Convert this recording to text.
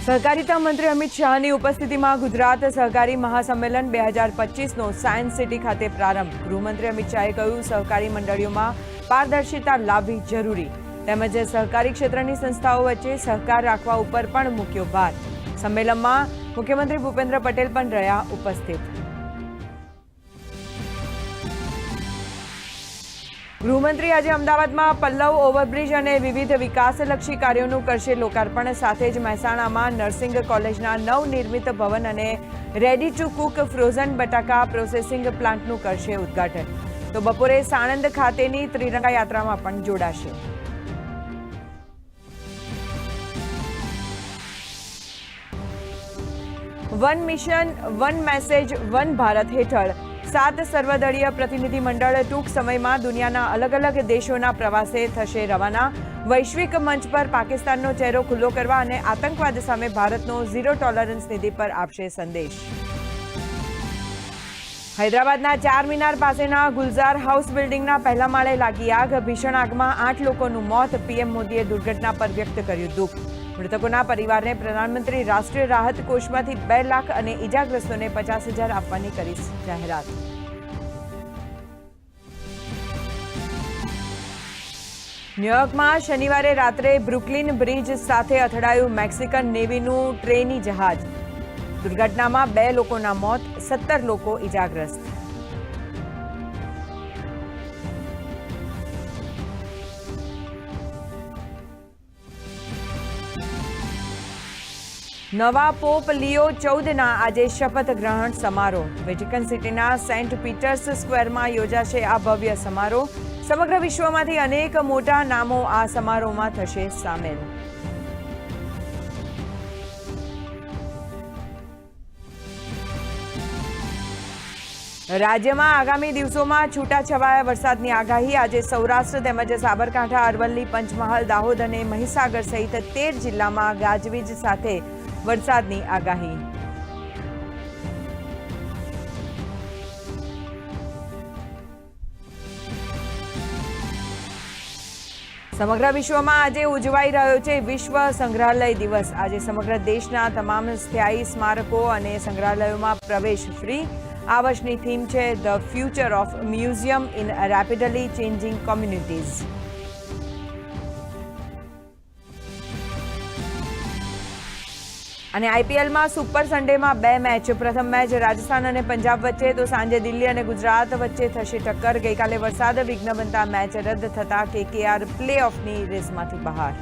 સહકારિતા મંત્રી અમિત શાહની ઉપસ્થિતિમાં ગુજરાત સહકારી મહાસંમેલન 2025નો સાયન્સ સિટી ખાતે પ્રારંભ। ગૃહમંત્રી અમિત શાહે કહ્યું, સહકારી મંડળીઓમાં પારદર્શિતા લાવવી જરૂરી તેમજ સહકારી ક્ષેત્રની સંસ્થાઓ વચ્ચે સહકાર રાખવા ઉપર પણ મૂક્યો ભાર। સંમેલનમાં મુખ્યમંત્રી ભૂપેન્દ્ર પટેલ પણ રહ્યા ઉપસ્થિત। ગૃહમંત્રી આજે અમદાવાદમાં પલ્લવ ઓવરબ્રિજ અને વિવિધ વિકાસલક્ષી કાર્યોનું કરશે લોકાર્પણ। સાથે જ મહેસાણામાં નર્સિંગ કોલેજના નવનિર્મિત ભવન અને રેડી ટુ કુક ફ્રોઝન બટાકા પ્રોસેસિંગ પ્લાન્ટનું કરશે ઉદ્ઘાટન। તો બપોરે સાણંદ ખાતેની ત્રિરંગા યાત્રામાં પણ જોડાશે। One mission one message one Bharat હેઠળ 7 સર્વદળીય પ્રતિનિધિ મંડળ ટૂંક સમયમાં દુનિયાના અલગ અલગ દેશોના પ્રવાસે થશે રવાના। વૈશ્વિક મંચ પર પાકિસ્તાનનો ચહેરો ખુલ્લો કરવા અને આતંકવાદ સામે ભારતનો ઝીરો ટોલરન્સ નીતિ પર આપશે સંદેશ। હૈદરાબાદના ચારમિનાર પાસેના ગુલઝાર હાઉસ બિલ્ડિંગના પહેલા માળે લાગી આગ। ભીષણ આગમાં 8 લોકોનું મોત। પીએમ મોદીએ દુર્ઘટના પર વ્યક્ત કર્યું દુઃખ। મૃતકોના પરિવારને પ્રધાનમંત્રી રાષ્ટ્રીય રાહત કોષમાંથી 2 લાખ અને ઇજાગ્રસ્તોને 50,000 આપવાની કરી જાહેરાત। ન્યૂયોર્કમાં શનિવારે રાત્રે બ્રુકલિન બ્રિજ સાથે અથડાયું મેક્સિકન નેવીનું ટ્રેની જહાજ। દુર્ઘટનામાં 2 લોકોના મોત, 17 લોકો ઇજાગ્રસ્ત। નવા પોપ લિયો 14ના આજે શપથ ગ્રહણ સમારોહ। વેટિકન સિટીના સેન્ટ પીટર્સ સ્ક્વેરમાં યોજાશે આ ભવ્ય સમારોહ। સમગ્ર વિશ્વમાંથી અનેક મોટા નામો આ સમારોહમાં થશે સામેલ। રાજ્યમાં આગામી દિવસોમાં છૂટાછવાયા વરસાદની આગાહી। આજે સૌરાષ્ટ્ર તેમજ સાબરકાંઠા, અરવલ્લી, પંચમહાલ, દાહોદ અને મહીસાગર સહિત 13 જિલ્લામાં ગાજવીજ સાથે વરસાદની આગાહી। સમગ્ર વિશ્વમાં આજે ઉજવાઈ રહ્યો છે વિશ્વ સંગ્રહાલય દિવસ। આજે સમગ્ર દેશના તમામ સ્થાયી સ્મારકો અને સંગ્રહાલયોમાં પ્રવેશ ફ્રી। આ વર્ષની થીમ છે the future of museum in rapidly changing communities. અને આઈપીએલમાં સુપર સન્ડેમાં 2 મેચ। પ્રથમ મેચ રાજસ્થાન અને પંજાબ વચ્ચે, તો સાંજે દિલ્હી અને ગુજરાત વચ્ચે થશે ટક્કર। ગઈકાલે વરસાદ વિઘ્ન બનતા મેચ રદ થતા કેકેઆર પ્લે ઓફની રેસમાંથી બહાર।